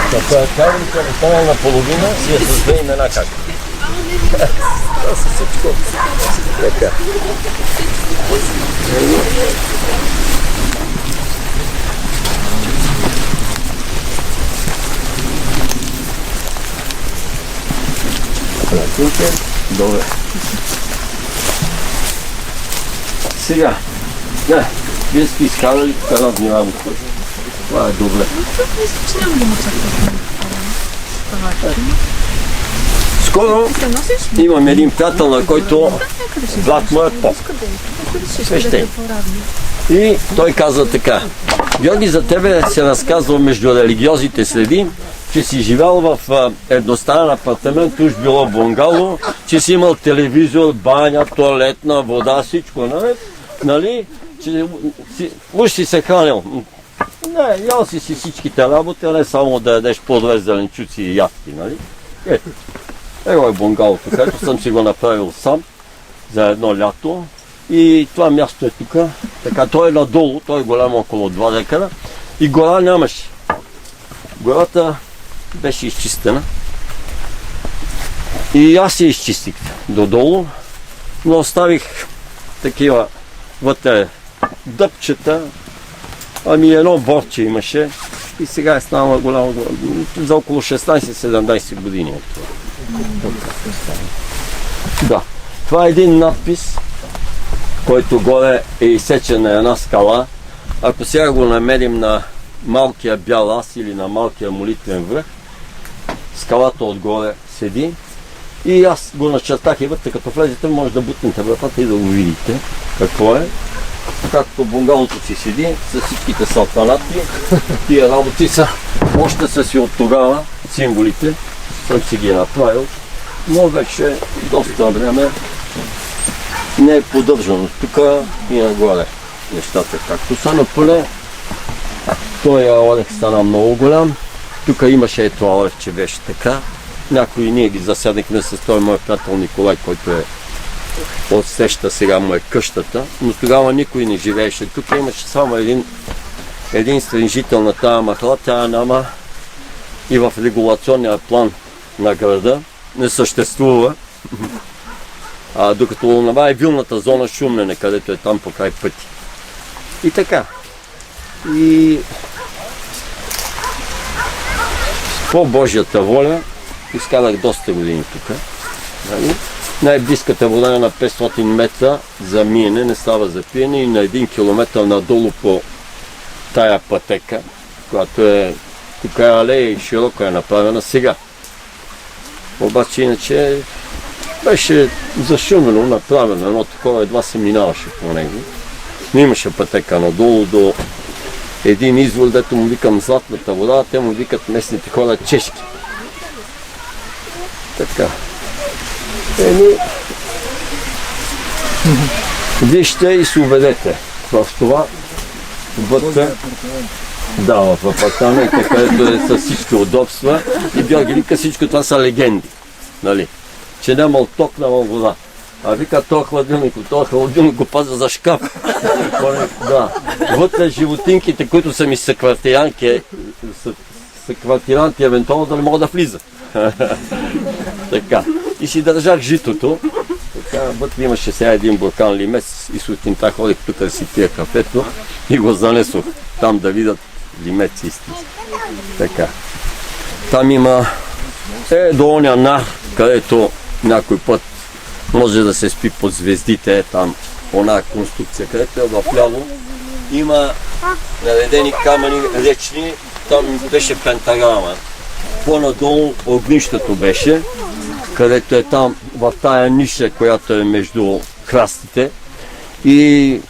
Ако е каврика остана наполовина, си е с две имена как. Това са всичко. Така. Добре. Сега. Не, вие сте изкарали така внимавам. Това е добре. Мисля, че няма да има чак толкова. Скоро имам един приятел, на който брат му е поп. Свещен. И той казва така: Георги, за тебе се разказва между религиозните следи, че си живял в едностранен апартамент, уж било бунгало, че си имал телевизор, баня, туалетна, вода, всичко, нали? Че уж си се хранил. Не, ял си всичките работи, а не само да ядеш по-добре зеленчуци и ядки, нали? Ето. Его е бунгалото, където съм си го направил сам за едно лято. И това място е тук. Така, той е надолу, той е голям около 2 декара. И гора нямаше. Гората беше изчистена. И аз я изчистих додолу, но оставих такива вътре дъбчета. Ами едно борче имаше. И сега е станала голямо, за около 16-17 години. Да. Това е един надпис, който горе е изсечен на една скала. Ако сега го намерим на малкия бял ас или на малкия молитвен връх, скалата отгоре седи. И аз го начертах и вътре, като влезете, може да бутнете вратата и да го видите какво е. Както бунгалото си седи, с всичките салтанати, тия работи са, още са си от тогава, символите, съм си ги направил, но вече доста време не е поддържано. Тук и нагоре нещата както са, напълне. Той Алекс стана много голям. Тук имаше и туалет, че беше така. Някои ние ги заседнахме с този мой приятел Николай, който е отсеща сега му е къщата, но тогава никой не живееше. Тук имаше само единствен жител на тази махала, тя няма и в регулационния план на града не съществува. Докато това е вилната зона Шумене, където е там покрай пъти. И така. И по Божията воля изкарах доста години тук. Най-близката вода е на 500 метра за миене, не става за пиене, и на 1 километър надолу по тая пътека, която е тук е алея и широко е направена сега. Обаче иначе беше зашумено направено, едно такова едва се минаваше по него. Но имаше пътека надолу до един извор, дето му викам Златната вода, а те му викат местните хора чешки. Така. Вижте и се убедете в това вътре. Да, в апартамента, където е с всички удобства. И Георги вика, всичко това са легенди. Нали? Че нямал ток, нямал вода. А вика, този хладилник го пазя за шкаф. Да. Вътре животинките, които са ми съквартиранти, евентуално да не могат да влизат. Така. И си държах житото. Така, вътре имаше сега един буркан лимец и сутринта ходих тук да си пия кафето и го занесох там да видят лимец истински. Така. Там има до оня нар, където някой път може да се спи под звездите, там она конструкция, където е в ляво. Има наредени камъни речни, там беше пентаграма. По-надолу огнището беше, където е там в тая ниша, която е между храстите. И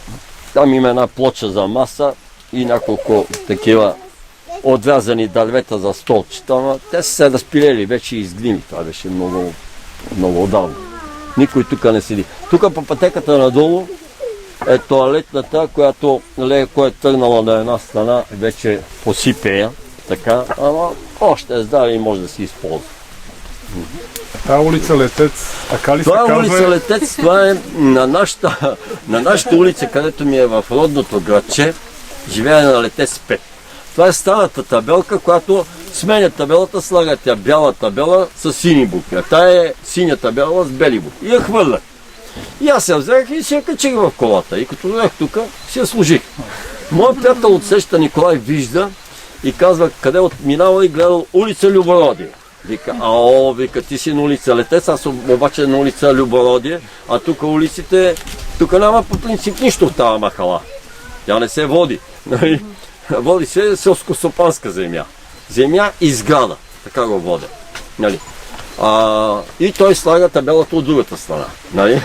там има една плоча за маса и няколко такива отрязани дървета за столчета, но те са се разпилели, вече изглини. Това беше много, много отдавна. Никой тук не седи. Тук по пътеката надолу е тоалетната, която леко е тръгнала на една страна, вече посипея, така, ама още е здраве и може да се използва. Тая улица Летец, ака ли се казва? Това е улица Летец, това е на нашата улица, където ми е в родното градче, живее на Летец 5. Това е старата табелка, която сменя табелата, слага тя бяла табела с сини букви. А тая е синя табела с бели букви. И я хвърлях. И аз я взех и се я качих в колата. И като дойдох тук, си я служих. Моят приятел от среща Николай вижда и казва, къде минава и гледал улица Любородие. Вика, вика, ти си на улица Летец, аз обаче на улица Любородие, а тук улиците, тук няма по принцип нищо в тази махала. Тя не се води. Води се селско-стопанска земя. Земя и сграда. Така го водя. Нали? И той слага табелата от другата страна. Нали?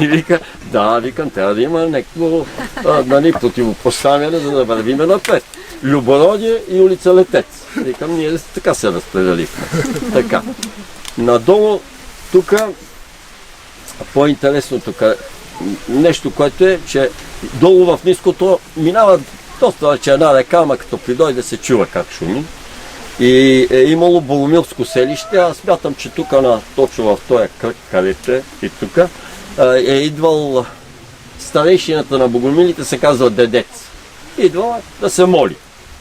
И вика, викам, трябва да има някакво противопоставяне, за да вървим напред. Любородие и улица Летец. Викам, ние така се разпределихме. Така. Надолу, тук, по-интересно тук, нещо, което е, че долу в ниското минава доста вече една река, ама като придойде се чува как шуми. И е имало Богомилско селище. Аз смятам, че тук точно в този кръг, където е и тук, е идвал старейшината на богомилите, се казва Дедец. Идвал да се моли,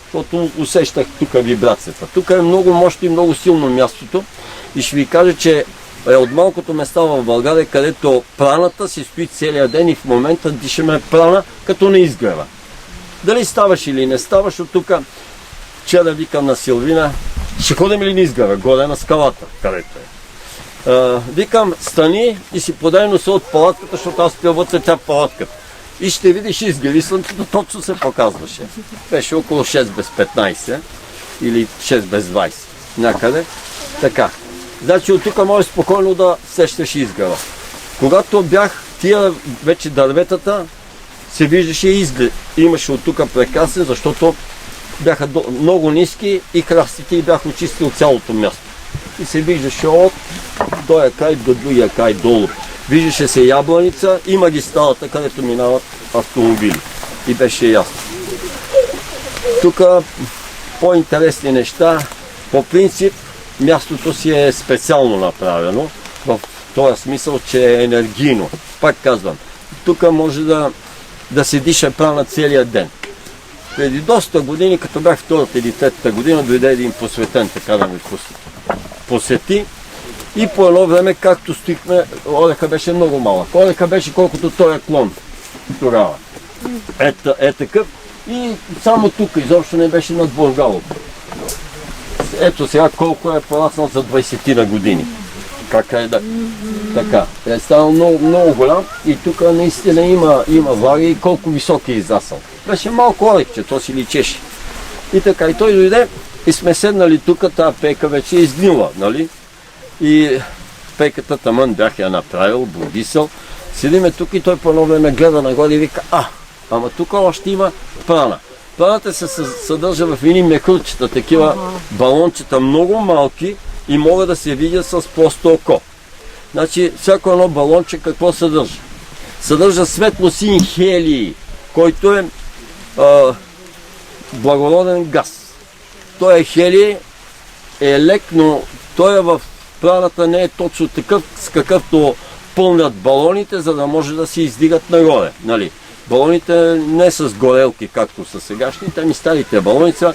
защото усещах тук вибрацията. Тук е много мощно и много силно мястото и ще ви кажа, че е от малкото места в България, където праната си стои целия ден и в момента дишаме прана, като не изгрева. Дали ставаш или не ставаш, от тук вчера викам на Силвина, ще ходим ли не изгрева, горе на скалата, където е. Викам, стани и си подай носа от палатката, защото аз пия вътре тя палатката. И ще видиш изгреви, слънцето точно се показваше. Беше около 6 без 15 или 6 без 20, някъде. Така. Значи от тук може спокойно да сещаш изгрева. Когато бях тия вече дърветата, се виждаше изглед. Имаше от тук прекрасен, защото бяха много ниски и храстите и бях очистил цялото място. И се виждаше от този край до другия край долу. Виждаше се ябланица и магистралата, където минават автомобили. И беше ясно. Тук по-интересни неща. По принцип, мястото си е специално направено. В този смисъл, че е енергийно. Пак казвам, тук може да се диша прана целия ден. Преди доста години, като бях втората или третата година, дойде един посветен, така да ме посети. И по едно време, както стоихме, ореха беше много малък. Ореха беше колкото той е клон тогава. Е такъв. И само тук изобщо не беше над Бургало. Ето сега колко е пораснал за 20 на години. Как е да... Така. Е станал много голям и тук наистина има влаги и колко висок е израсъл. Беше малко орехче, то си личеше. И така, и той дойде и сме седнали тук, тази пейка вече е изгнила, нали? И пейката тамън бях я направил, бодисал. Седиме тук и той по едно време гледа нагоре и вика, ама тук още има прана. Праната се съдържа в едни мекурчета, такива балончета, много малки и могат да се видят с просто око. Значи, всяко едно балонче какво съдържа? Съдържа светло-син хелий, който е благороден газ. Той е хелий, е лек, но той е в праната не е точно такъв, с какъвто пълнят балоните, за да може да се издигат нагоре. Нали? Балоните не с горелки, както са сегашните, ами старите балони са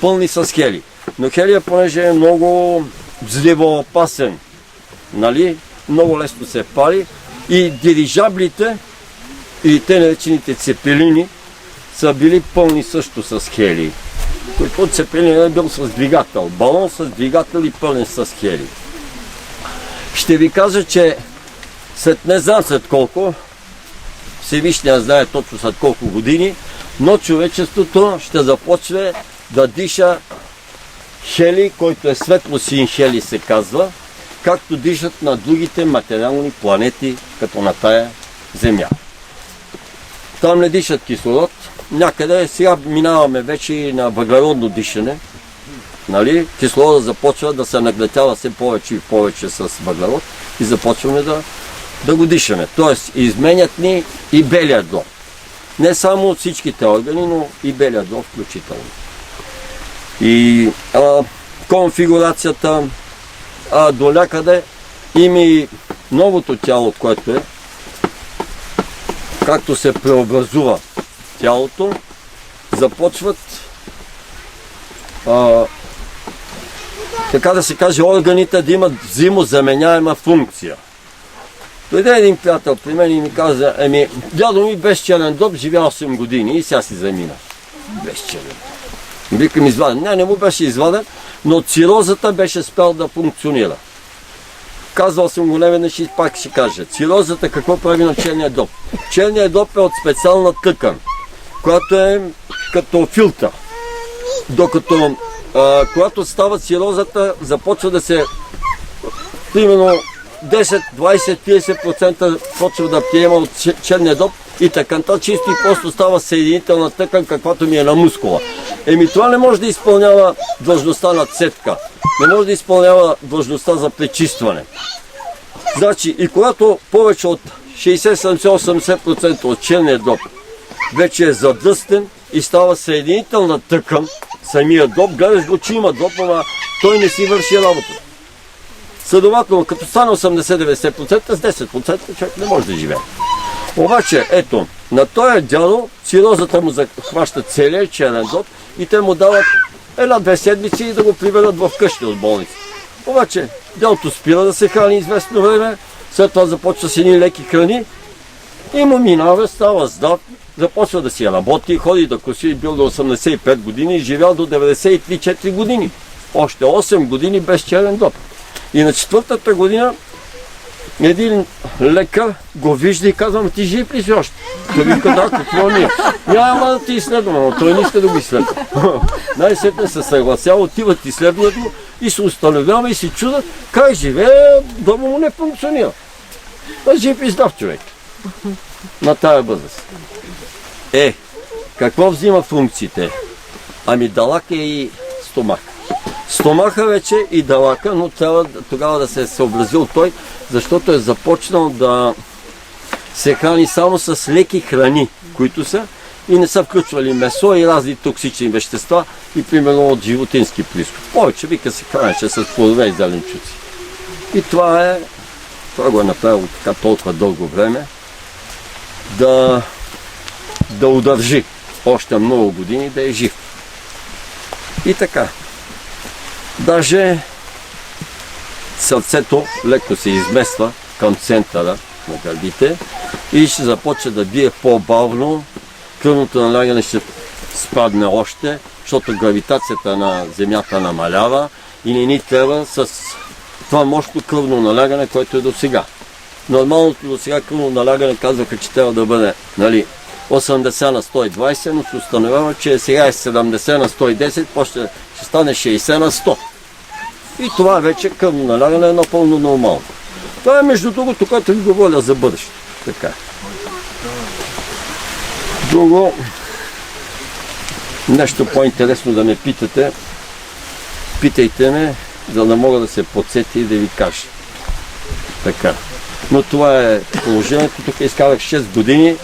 пълни с хелий. Но хелия, понеже е много взривоопасен, нали? Много лесно се пали и дирижаблите и те наречените цепелини са били пълни също с хелий. Който цепелин е бил с двигател. Балон с двигател и пълен с хелий. Ще ви кажа, че не знам след колко, Всевишния знае точно след колко години, но човечеството ще започне да диша хелий, който е светло-син хелий се казва, както дишат на другите материални планети, като на тая Земя. Там не дишат кислород. Някъде сега минаваме вече и на въглеродно дишане. Нали? Кислородът започва да се наглетява все повече и повече с въглерод и започваме да го дишаме. Тоест, изменят ни и белия дроб. Не само от всичките органи, но и белия дроб включително. И конфигурацията до някъде има и новото тяло, което е, както се преобразува тялото, започват така да се каже, органите да имат взаимозаменяема функция. Дойде един приятел при мен и ми каза, дядо ми без черен дроб живя 8 години и сега си замина. Без черен. Викам изваден. Не му беше изваден, но цирозата беше спял да функционира. Казвал съм го неведнъж и пак ще кажа. Цирозата какво прави на черния дроб? Черният дроб е от специална тъкан, която е като филтър. Докато когато става цирозата, започва да се примерно 10, 20, 30% почва да приема от черния дроб и тъканта чисто и просто става съединителна тъкан, каквато ми е на мускула. Това не може да изпълнява длъжността на цетка, не може да изпълнява длъжността за пречистване. Значи и когато повече от 60-70-80% от черния дроб вече е задръстен и става съединителна тъкан, самия дроб, гледаш го, че има дроб, ама той не си върши работа. Следователно, като стане 80-90%, с 10% човек не може да живее. Обаче, ето, на този дядо цирозата му захваща целият черен дроб и те му дават 1-2 седмици и да го приведат в къщи от болница. Обаче, дядото спира да се храни известно време, след това започва с едни леки храни и му минава, става здрав, започва да си работи, ходи да коси, бил до 85 години и живял до 93-4 години. Още 8 години без черен дроб. И на 4-та година един лекар го вижда и казва, ти жив ли си още? Той вика, да, какво ми е? Няма да ти изследвам, но той не иска да го изследва. Най-сетне се съгласява, отиват изследват го и се установява и се чудат как живее, дома му не функционира. Той жив и здрав човек на тая възраст. Какво взима функциите? Далак е и стомах. Стомаха вече и далака, но трябва тогава да се е съобразил той, защото е започнал да се храни само с леки храни, които са и не са включвали месо и разни токсични вещества и примерно от животински произход. Повече вика се хранеше с плодове и зеленчуци. И това го е направило така толкова дълго време да удържи още много години да е жив. И така. Даже сърцето леко се измества към центъра на гърдите и ще започне да бие по-бавно. Кръвното налягане ще спадне още, защото гравитацията на Земята намалява и не ни трябва с това мощно кръвно налягане, което е до сега. Нормалното до сега кръвно налягане казваха, че трябва да бъде 80 на 120, но се установява, че сега е 70 на 110, после ще стане 60 на 100. И това вече кръвно налягане е напълно нормално. Това е между другото, което ви говоря за бъдеще. Така. Друго, нещо по-интересно да ме питате, питайте ме, за да мога да се подсети и да ви кажа. Така. Но това е положението. Тук изкарах 6 години,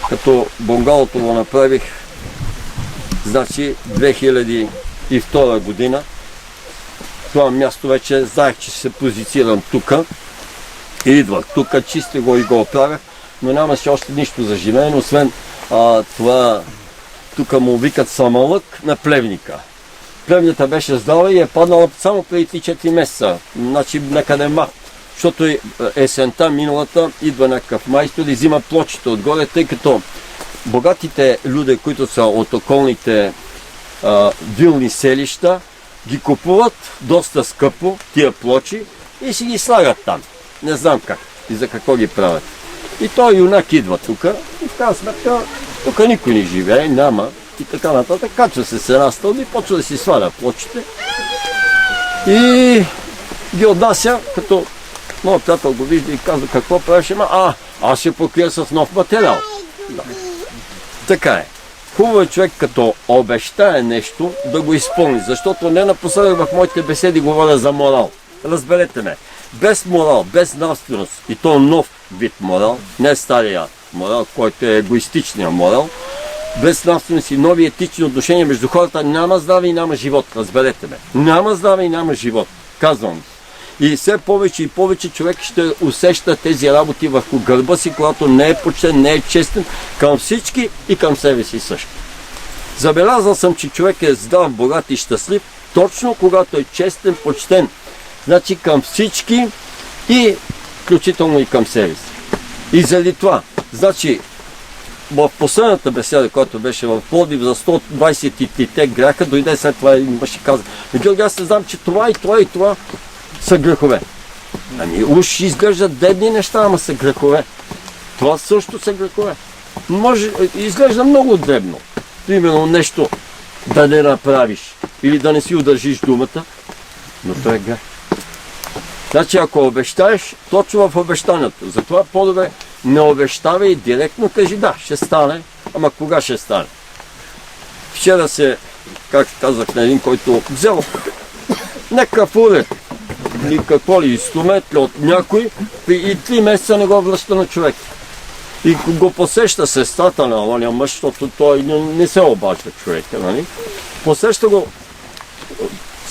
като бунгалото го направих, значи 2002 година. Това място вече знаех, че се позицирам тук и идвах тук, чистих го и го оправях, но нямаше още нищо за живеене, освен това, тук му викат самолък на плевника. Плевнята беше здала и е паднала само преди 3-4 месеца, значи някъде март, защото есента миналата идва някакъв майстор и взима плочите отгоре, тъй като богатите люди, които са от околните вилни селища, ги купуват доста скъпо, тия плочи, и си ги слагат там. Не знам как и за какво ги правят. И той юнак идва тук и в тази сметка тук никой не живее, няма и така нататък. Качва се с една стълба и почва да си сваля плочите и ги отнася, като моят приятел го вижда и казва какво правиш, аз ще покрия с нов материал. Да. Така е. Хубаво е човек като обещае нещо да го изпълни, защото не напоследък в моите беседи говоря за морал. Разберете ме, без морал, без нравственост и то нов вид морал, не стария морал, който е егоистичният морал, без нравственост и нови етични отношения между хората няма здраве и няма живот, разберете ме. Няма здраве и няма живот, казвам. И все повече и повече човек ще усеща тези работи върху гърба си, когато не е почтен, не е честен към всички и към себе си също. Забелязал съм, че човек е здрав, богат и щастлив, точно когато е честен, почтен. Значи към всички и включително и към себе си. И заради това, значи в последната беседа, която беше в Пловдив за 123-те гряха, дойде след това и мъж каза: Георги, аз не знам, че това и това и това са грехове. Ами уж изглеждат дебни неща, ама са грехове. Това също са грехове. Може, изглежда много дребно. Примерно нещо да не направиш или да не си удържиш думата, но това е грех. Значи ако обещаеш, точно в обещанието. Затова по-добре не обещавай директно, кажи да, ще стане, ама кога ще стане? Вчера се, как казах на един, който взел някакъв уред, или какво ли, инструмент ли от някой и 3 месеца не го връща на човек. И го посеща сестрата на ония мъж, защото той не се обажда човека, нали? Посеща го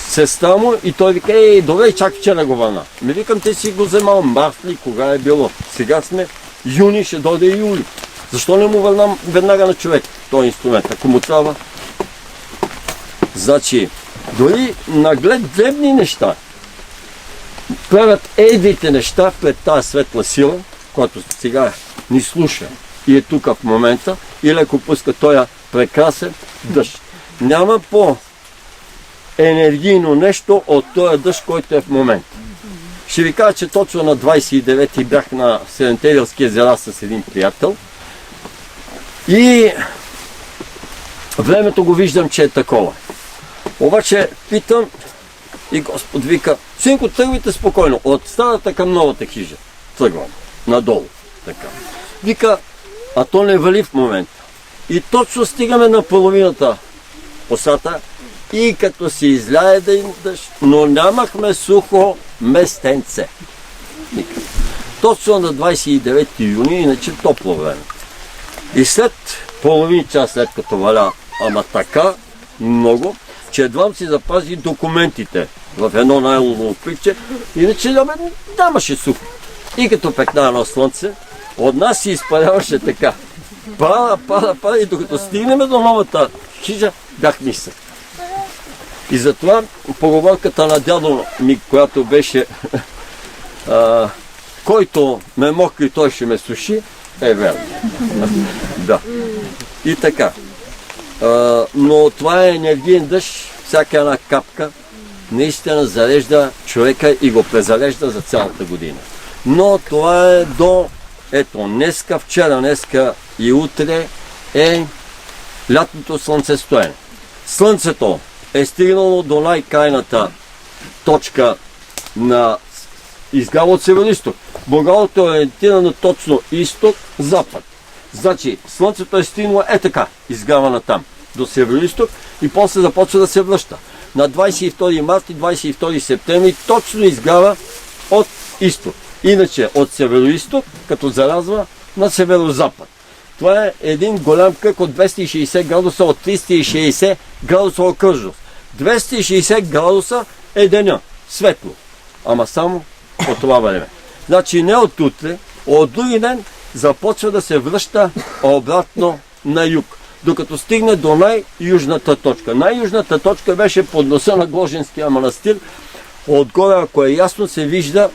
сестра му и той вика: добре, чак вчера го върна. Ми викам, ти си го вземал март ли, кога е било? Сега сме юни, ще дойде юли. Защо не му върнам веднага на човек този инструмент, ако му трябва? Значи, дори наглед дребни неща правят едните неща пред тази светла сила, която сега ни слуша и е тук в момента, или ако пуска този прекрасен дъжд. Няма по-енергийно нещо от този дъжд, който е в момента. Ще ви кажа, че точно на 29-ти бях на Седентерилски езера с един приятел и времето го виждам, че е такова. Обаче питам и Господ вика: синко, тръгвайте спокойно, от старата към новата хижа. Тръгвам, надолу. Така. Вика, а то не вали в момента. И точно стигаме на половината посата и като си изляе един дъжд, но нямахме сухо местенце. Никак. Точно на 29 юни, иначе топло време. И след половин час, след като валя, ама така много, че едвам си запази документите в едно найлоново пликче, иначе нямаше сухо. И като пекна едно слънце, от нас си изпаряваше така. Пада и докато стигнем до новата хижа, бях нисък. И затова поговорката на дядо ми, която беше който ме мокри, той ще ме суши, е верно. Да. И така. Но това е енергиен дъжд, всяка една капка наистина зарежда човека и го презарежда за цялата година. Но това е до, ето, днеска, вчера, днеска и утре е лятното слънцестоене. Слънцето е стигнало до най-крайната точка на изгава от северо-исток. Богалото е ориентирано точно изток-запад. Значи, слънцето е стигнало така, изгава на там, до северо-исток и после започва да се връща. На 22 март и 22 септември точно изгава от изток. Иначе от северо-исток, като заразва на северо-запад. Това е един голям кръг от 260 градуса от 360 градуса окръжност. 260 градуса е деня, светло, ама само от това време. Значи не от утре, от други ден започва да се връща обратно на юг, докато стигне до най-южната точка. Най-южната точка беше под носа на Гложенския манастир. Отгоре, ако е ясно, се вижда,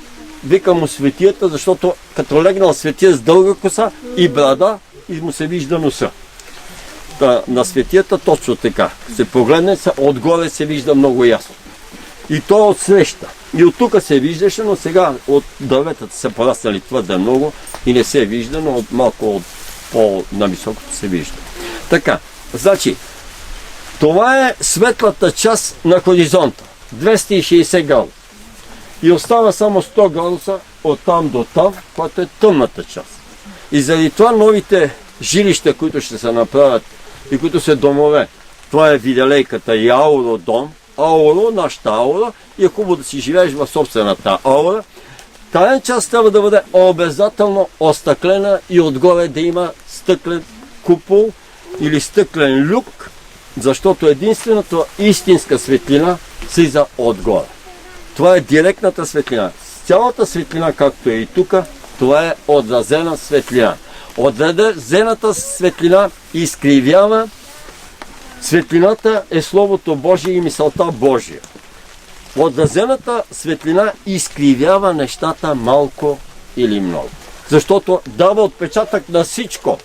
вика му светията, защото като легнал светия с дълга коса и брада, и му се вижда носа. На светията точно така. Се погледне, отгоре се вижда много ясно. И то е отсреща. И от тук се виждаше, но сега от дърветата са пораснали твърде много и не се вижда, но малко по-нависокото се вижда. Така, значи, това е светлата част на хоризонта. 260 градуса. И остава само 100 градуса от там до там, което е тъмната част. И заради това новите жилища, които ще се направят и които са домове, това е виделейката и ауродом, ауро, нашата аура, и е хубаво да си живееш в собствената аура. Тая част трябва да бъде обязателно остъклена и отгоре да има стъклен купол или стъклен люк, защото единствената истинска светлина слиза отгоре. Това е директната светлина. Цялата светлина, както е и тук, това е отразена светлина. Отразената светлина изкривява Светлината е Словото Божие и мисълта Божия. Отразената светлина изкривява нещата малко или много. Защото дава отпечатък на всичко.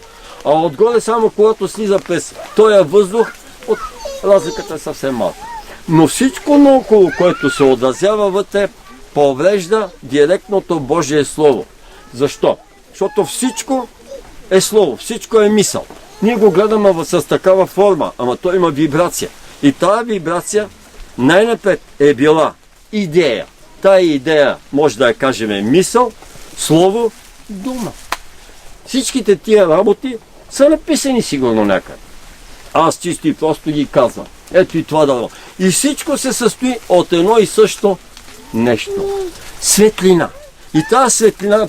А отгоре само когато слиза през този въздух, от разликата е съвсем малко. Но всичко наоколо, което се отразява вътре, поврежда директното Божие Слово. Защо? Защото всичко е Слово, всичко е мисъл. Ние го гледаме с такава форма, ама то има вибрация. И тази вибрация най-напред е била идея. Тая идея може да я кажем мисъл, слово, дума. Всичките тия работи са написани сигурно някъде. Аз чисто и просто ги казвам. Ето и това дано. И всичко се състои от едно и също нещо. Светлина. И тази светлина,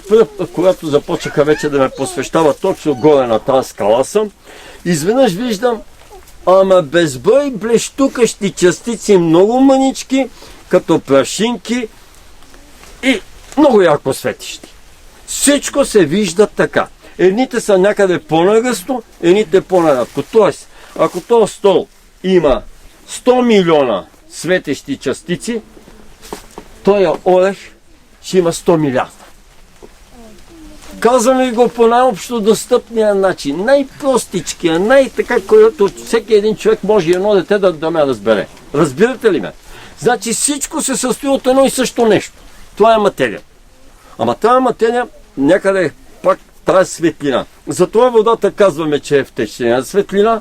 когато започнаха вече да ме посвещава точно горе на тази скала съм, изведнъж виждам безброй блещукащи частици, много мънички, като прашинки и много ярко светещи. Всичко се вижда така. Едните са някъде по-нагъсто, едните по-нарядко. Тоест, ако този стол има 100 милиона светещи частици, този орех ще има 100 милиарда. Казваме го по най-общо достъпния начин, най-простичкия, най-така, който всеки един човек може едно дете да ме разбере. Разбирате ли ме? Значи всичко се състои от едно и също нещо. Това е материя. Ама тази материя някъде пак тази светлина. Затова водата казваме, че е втечнена светлина,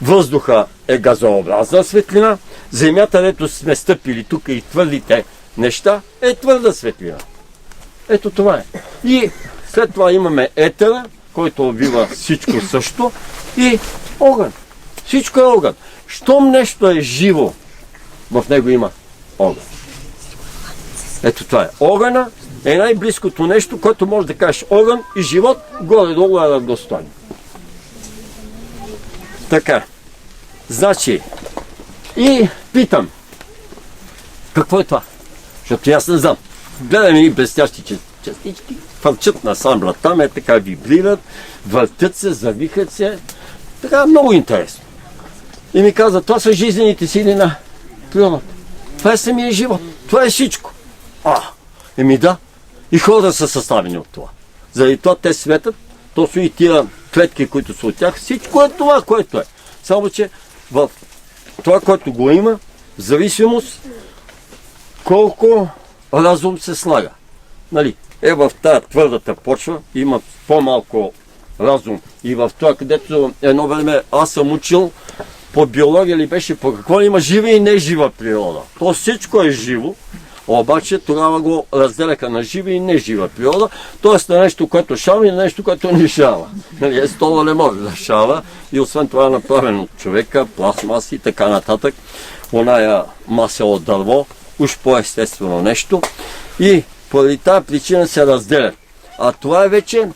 въздуха е газообразна светлина, земята, дето сме стъпили тук и твърдите неща, е твърда светлина. Ето това е. И след това имаме етера, който обвива всичко също, и огън. Всичко е огън. Щом нещо е живо, в него има огън. Ето това е. Огъна е най-близкото нещо, което може да кажеш огън и живот, горе-долу е равностоен. Така. Значи, и питам, какво е това? Защото аз не знам. Гледам и блестящи частички, фърчат насам, там е така вибрират, въртят се, завихат се. Така много интересно. И ми каза, това са жизнените сили на природата. Това е самия живот. Това е всичко. Еми да. И хора са съставени от това. Заради това те светят, точно и тия клетки, които са от тях, всичко е това, което е. Само, че в това, което го има, в зависимост колко разум се слага. Нали? В тази твърдата почва има по-малко разум. И в това, където едно време аз съм учил по биология ли беше, по какво има жива и нежива природа. То всичко е живо, обаче тогава го разделяха на жива и нежива природа, т.е. на нещо, което шава и на нещо, което не шава. Нали, стола не може да шава и освен това е направено от човека, пластмаси и така нататък. Оная маса от дърво, уж по-естествено нещо и поради тази причина се разделят. А това е вече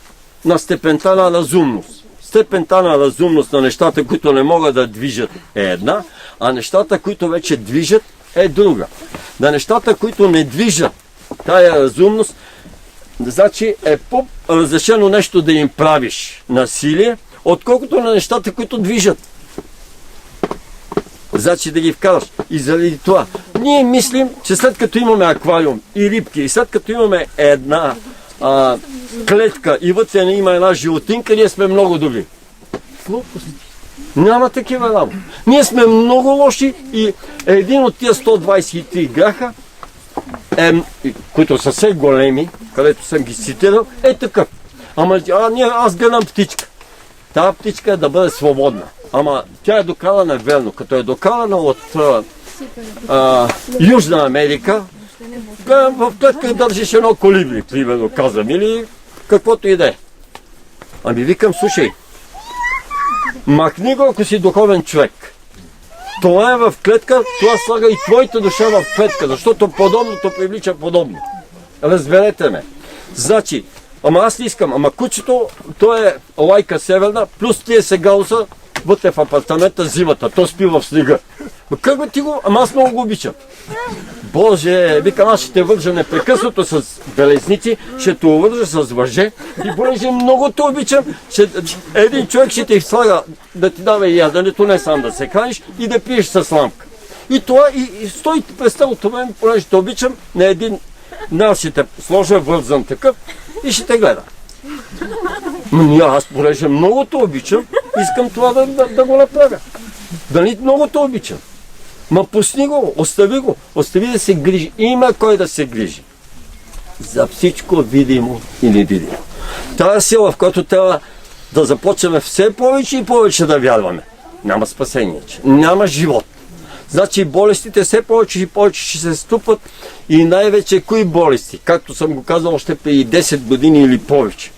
на степента на разумност. Степента на разумност на нещата, които не могат да движат е една, а нещата, които вече движат е друга. На нещата, които не движат тая разумност, значи е по-разрешено нещо да им правиш насилие, отколкото на нещата, които движат. Значи да ги вкараш. И заради това, ние мислим, че след като имаме аквариум и рибки, и след като имаме една клетка и вътре има една животинка, ние сме много добри. Глупости. Няма такива работи. Ние сме много лоши и един от тия 123 греха, които са все големи, където съм ги цитирал, е такъв. Аз гледам птичка. Тая птичка е да бъде свободна. Ама тя е докарана верно. Като е докарана от Южна Америка, в клетка държиш едно колибри, примерно казвам, или каквото и да е. Ами викам, слушай, махни го, ако си духовен човек. Това е в клетка, това слага и твоята душа в клетка, защото подобното привлича подобно. Разберете ме. Значи, аз не искам, кучето, то е лайка северна, плюс 30 градуса вътре в апартамента зимата, то спи в снега. Как бе ти го? Ама аз много го обичам. Боже, викам, аз ще те вържа непрекъснато с белезници, ще те вържа с въже и понеже много те обичам, един човек ще те слага да ти дава яденето, не сам да се храниш и да пиеш с лампка. И това, и стой през цялото време, понеже те обичам, на един нас ще те сложа вързан такъв и ще те гледа. Но аз, понеже много те обичам, искам това да го направя. Дали много те обичам. Ма пусни го, остави да се грижи. Има кой да се грижи. За всичко видимо и невидимо. Тая сила, в която трябва да започнем все повече и повече да вярваме. Няма спасение, няма живот. Значи болестите все повече и повече ще се ступат и най-вече кои болести, както съм го казал още преди 10 години или повече.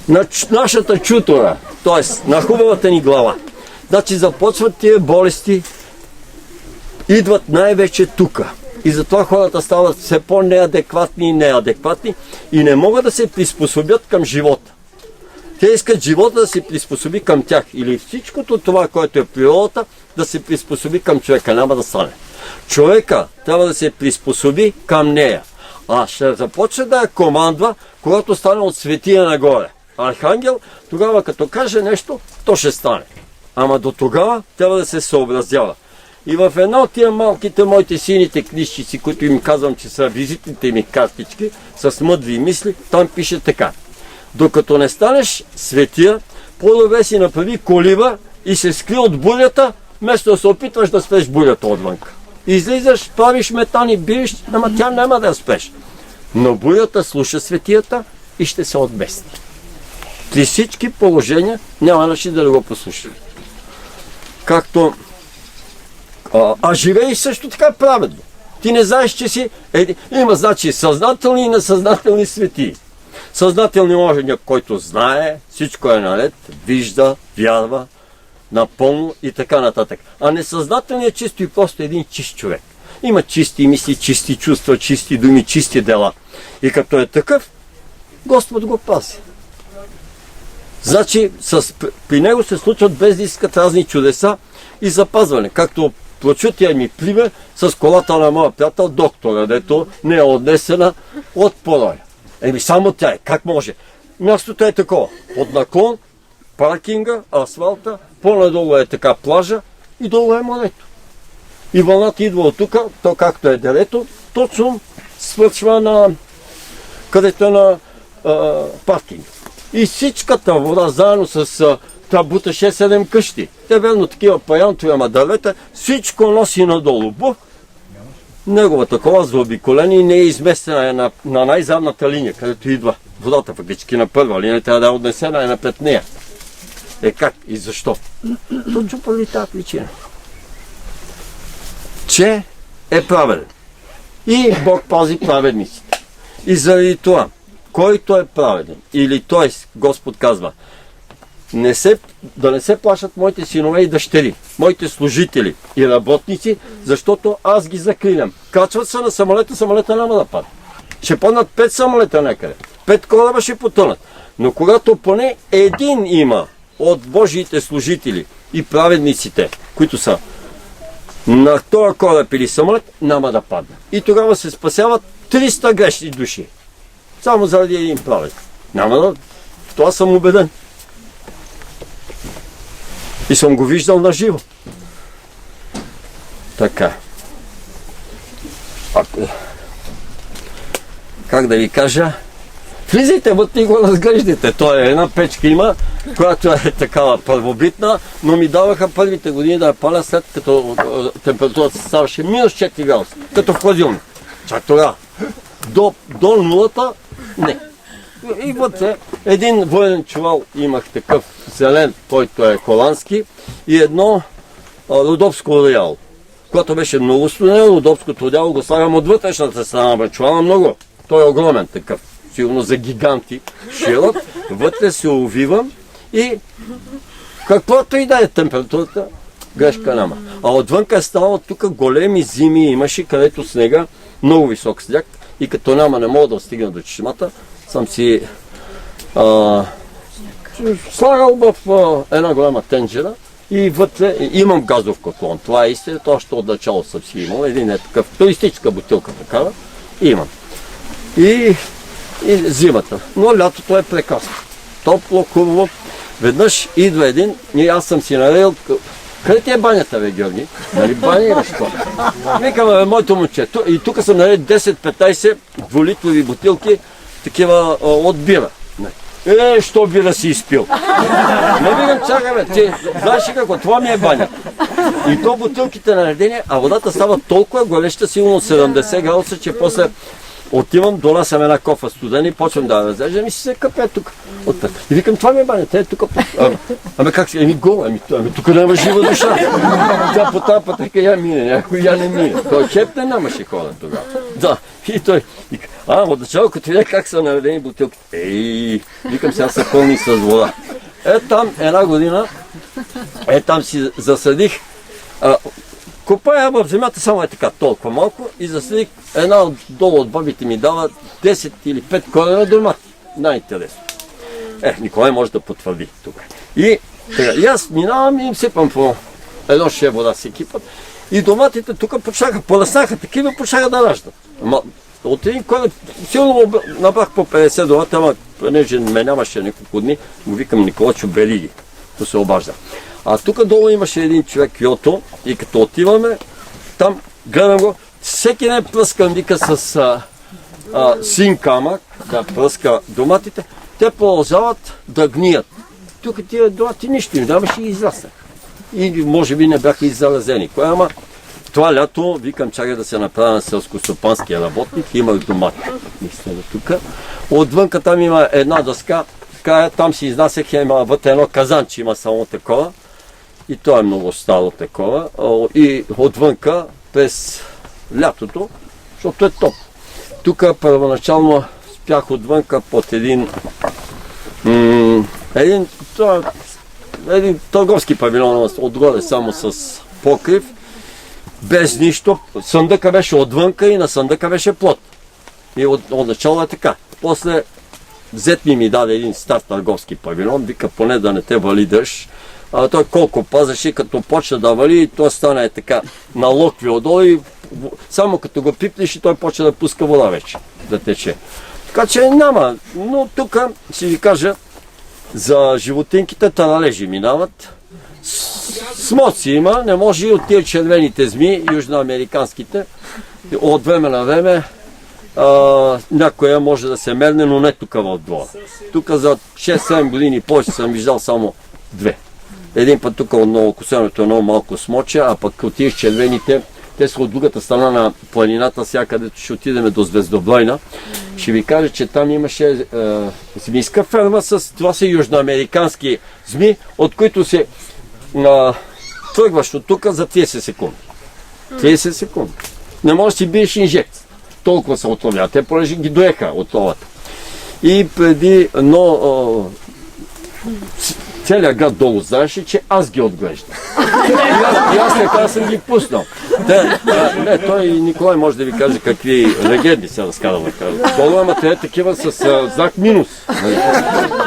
На нашата чутора, т.е. на хубавата ни глава. Значи започват тия болести, идват най-вече тука. И затова хората стават все по-неадекватни и неадекватни и не могат да се приспособят към живота. Те искат живота да се приспособи към тях или всичкото това, което е природата, да се приспособи към човека. Няма да стане. Човека трябва да се приспособи към нея. А ще започне да я командва, когато стане от светия нагоре. Архангел, тогава като каже нещо, то ще стане. Ама до тогава трябва да се съобразява. И в една от тия малките моите сините книжчици, които им казвам, че са визитните ми картички, с мъдри мисли, там пише така. Докато не станеш светия, по-добре си направи колиба и се скри от бурята, вместо да се опитваш да спеш бурята отвънка. Излизаш, правиш метани, биеш, ама тя няма да я спеш. Но бурята слуша светията и ще се отмести. При всички положения няма начин да го послуша. Както живееш също така праведно. Ти не знаеш, че си... Има, значи, съзнателни и несъзнателни светии. Съзнателни може някой, който знае, всичко е наред, вижда, вярва, напълно и така нататък. А несъзнателният е чисто и просто един чист човек. Има чисти мисли, чисти чувства, чисти думи, чисти дела. И като е такъв, Господ го пази. Значи, при него се случват без да искат разни чудеса и запазване. Както прочутия ми пример с колата на моя приятел, доктора, дето не е отнесена от пороя. Само тя е. Как може? Мястото е такова. Под наклон, паркинга, асфалта, по-надолу е така плажа и долу е морето. И вълната идва от тук, то както е дерето, точно свършва на където е на паркинга. И всичката вода заедно с бута 6-7 къщи. Те верно такива паянтови, ама дървета, всичко носи надолу. Бух! Неговата кола заобиколена и не е изместена на най-задната линия, където идва водата фактически на първа линия, трябва да е отнесена напред нея. Как и защо? Точно поради тази причина. Че е праведен. И Бог пази праведниците. И заради това, който е праведен, или т.е. Господ казва, да не се плашат моите синове и дъщери, моите служители и работници, защото аз ги заклиням. Качват се на самолета няма да падне. Ще паднат 5 самолета някъде. 5 кораба ще потънат. Но когато поне един има от Божиите служители и праведниците, които са на този кораб или самолет, няма да падне. И тогава се спасяват 300 грешни души. Само заради един праведник. Няма да... В това съм убеден. И съм го виждал на живо. Така. Как да ви кажа? Влизайте вътре и го разглеждайте. Той е една печка има, която е такава първобитна, но ми даваха първите години да я паля след като температурата ставаше минус 4 градуса. Като в хладилник. Чак тогава. До нулата не. И вътре един военен чувал имах такъв зелен, който е холандски, и едно родопско одеяло. Когато беше много студено, родопското одеяло го слагам от вътрешната страна на чувала много. Той е огромен такъв, сигурно за гиганти, широк. Вътре се увивам и каквото и да е температурата, грешка няма. А отвънка е ставало тук големи зими имаше, където снега, много висок сняг, и като не мога да стигна до чешмата, съм си слагал в една голяма тенджера И вътре имам газов котлон. Това е истината, още от начало съм си имал. Един е такъв туристическа бутилка такава. Имам. И зимата. Но лятото е прекрасно. Топло, хубаво. Веднъж идва един и аз съм си нарел. Къде ти е банята, бе, Георги? Нали баня имаш това? Викам, моето момче. И тук съм наред 10-15 двулитрови бутилки, такива от бира. Що бира си изпил? Не викам, чакай, бе, ти знаеш ли какво? Това ми е баня. И то бутилките наредени, а водата става толкова гореща, сигурно 70 градуса, че после отивам, донасям една кофа студена и почвам да разреждам и си се къпя тук. И викам, това ми е банята, е тук. Ами как си? Гола, тук няма жива душа. Тя по тази пътека я мине, някой я не мине. Той чепне нямаше хора тогава. Да, и той вика, от начало като видя как са наредени бутилките. Викам, сега са пълни с вода. Там една година, там си засадих. Копая в земята само е така, толкова малко и засадих една долу от бабите ми дава 10 или 5 корена домати. Най-интересно. Николай може да потвърди тук. И аз минавам и им сипам по едно ше вода си кипат. И доматите тук почнаха, поръснаха такива, почнаха да раждат. От един корен, силно набрах по 50 домати, ама понеже ме нямаше няколко дни, му викам Николачо бери ги, то се обажда. А тук долу имаше един човек Йото и като отиваме, там гледам го, всеки ден пръскам, вика с син камък, да пръска доматите, те продължават да гният. Тук тия домати нищо им даваше и израснах. И може би не бяха иззаразени. Ама това лято, викам, чакай да се направя на селско-стопанския работник, имах домати. Мисля тук. Отвънка там има една дъска, там си изнасях, има вътре едно казанче, има само такова. И то е много старо такова. И отвънка, през лятото, защото е топ. Тук първоначално спях отвънка под един търговски павилион, отгоре само с покрив, без нищо. Съндъка беше отвънка и на съндъка беше плот. И от начало е така. После зет ми даде един стар търговски павилион, вика, поне да не те вали дъжд. Той колко пазаше, като почна да вали, то стана така на локви отдолу и само като го пипнеш и той почна да пуска вода вече, да тече. Така че няма, но тук си ви кажа, за животинките таралежи минават. Смоци има, не може и от тия червените зми, южноамериканските, от време на време някоя може да се мерне, но не тук в двора. Тук за 6-7 години повече съм виждал само две. Един път тук от Новокосеното е много малко смоче, а пък от тия червените, те са от другата страна на планината, сега където ще отидем до Звездоблойна. Ще ви кажа, че там имаше змийска ферма, това са южноамерикански зми, от които се тръгваш от тук за 30 секунди. 30 секунди. Не можеш да си биеш инжекция. Толкова са отровят. Те понеже ги доеха от товата. И преди, целият град долу знаеше, че аз ги отглеждам. И аз така съм ги пуснал. Той Николай може да ви каже какви легенди се разказва. Долу, ама те такива с знак минус.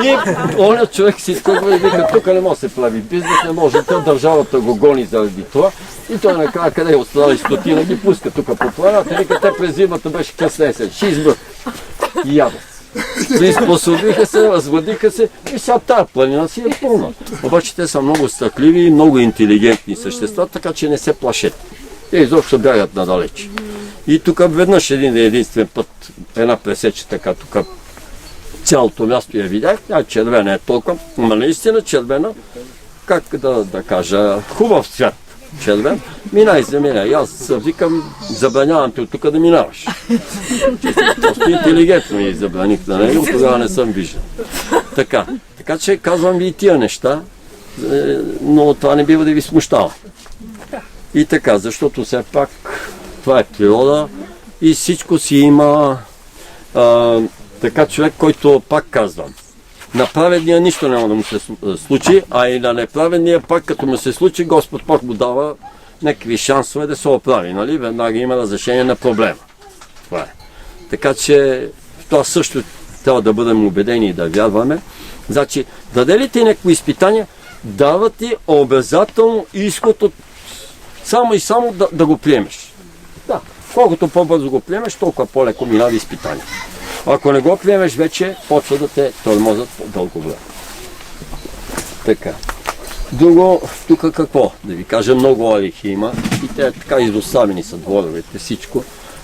И оня човек си изкъгва и вика, тук не може да се прави бизнес, не може. Държавата го гони заради това. И той накрая, къде е останали стотина, ги пуска тук по планата. Вика, те през зимата беше късна есен. Ще избрат. И ядат. Приспособиха се, разводиха се и сега тази планина си е пълна. Обаче те са много страхливи и много интелигентни същества, така че не се плашат. Те изобщо бягат надалеч. И тук веднъж единствен път една пресече така тук цялото място я видях, червена е толкова, но наистина червена, как да кажа, хубав цвят. Червен, минай за мене. И аз викам, забранявам те от тук да минаваш. Просто интелигентно ми забраних на него, тогава не съм виждал. Така че казвам ви и тия неща, но това не бива да ви смущава. И така, защото все пак това е природа и всичко си има така човек, който пак казвам. На праведния нищо няма да му се случи, а и на неправедния пак като му се случи, Господ пак му дава някакви шансове да се оправи, нали? Веднага има разрешение на проблема. Това е. Така че това също трябва да бъдем убедени и да вярваме. Значи, даде ли ти някакво изпитание, дава ти обязателно изход от само и само да го приемеш. Да, колкото по-бързо го приемеш, толкова по-леко минава изпитание. Ако не го приемеш, вече почва да те тормозят по-дълго време. Така. Друго, тук какво? Да ви кажа, много орехи има и те така изоставени са дворовете, всичко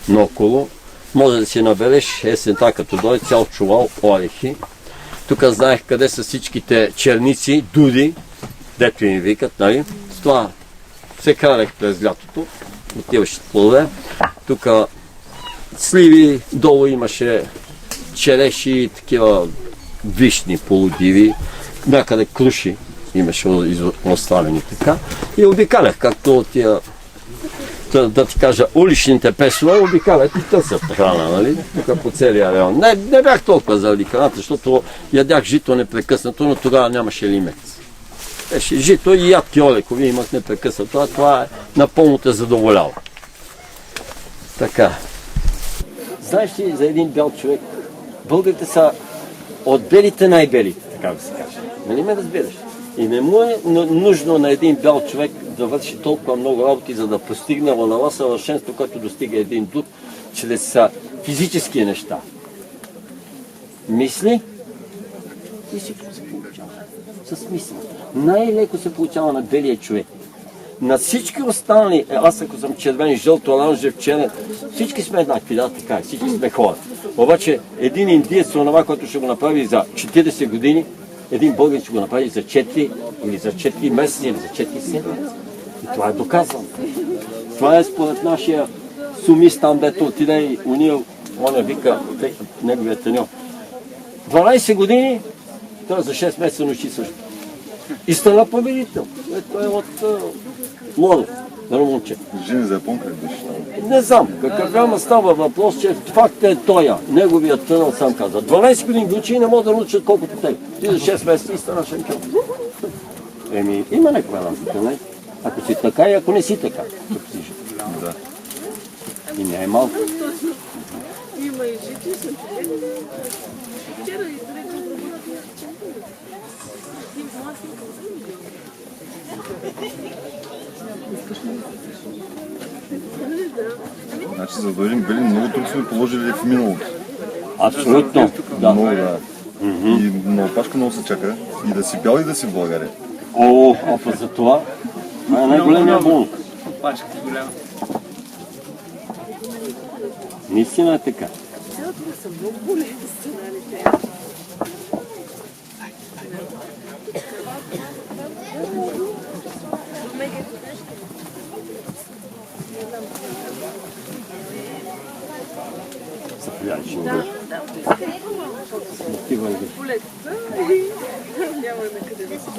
наоколо. Може да си набереш есента, като дойде цял чувал орехи. Тук знаех къде са всичките черници, дури, дето им викат, нали? С това се карах през лятото, отиваше плодове. Тук сливи, долу имаше череши, такива вишни, полудиви, някъде круши имаше оставени така. И обикалях, както тия, да ти кажа, уличните песове обикалят и търсят храна, нали? Тук по целия район. Не бях толкова заради храната, защото ядях жито непрекъснато, но тогава нямаше лимец. Беше жито и ядки олекови имах непрекъснато, а това напълно те задоволява. Така. Знаеш ли за един бял човек? Българите са от белите най-белите, така да се каже. Нали ме разбираш? И не му е нужно на един бял човек да върши толкова много работи, за да постигне онова съвършенство, което достига един дух, чрез физически неща. Мисли и всичко се получава. С мисли. Най-леко се получава на белия човек. На всички останали, аз ако съм червен, жълто, оранжев, черен, всички сме еднакви, да, така е, всички сме хора. Обаче един индиец, онова, който ще го направи за 40 години, един българин ще го направи за 4 или за 4 месеца или за 4 седмици. И това е доказано. Това е според нашия сумист там, дето отиде и уния, оня вика, неговият треньор. 12 години, той за 6 месеца научи също. И стана победител. Той е от Лодов, румънче. Жени за японка ли беше? Не знам, какъв става въпрос, че факт е тоя. Неговият треньор сам каза. 12 години ги учи и не могат да научат колкото те. Ти за 6 месеца и стана шампион. Еми, има някаква разлика, не? Ако си така и ако не си така. Да. И не е малко. Има и жити, съм вчера и Значи за да дойдем бели, много труд сме положили в миналото. Абсолютно. Да. Много, да. И на опашка много се чака. И да си бял, и да си в България. О, опа за това. Това е най-големия бонус. Опашката е голяма. Наистина е така. са много големи сценари. Заповядай, ще го Да, бъде. да. Отивай. Полетата и няма на къде да се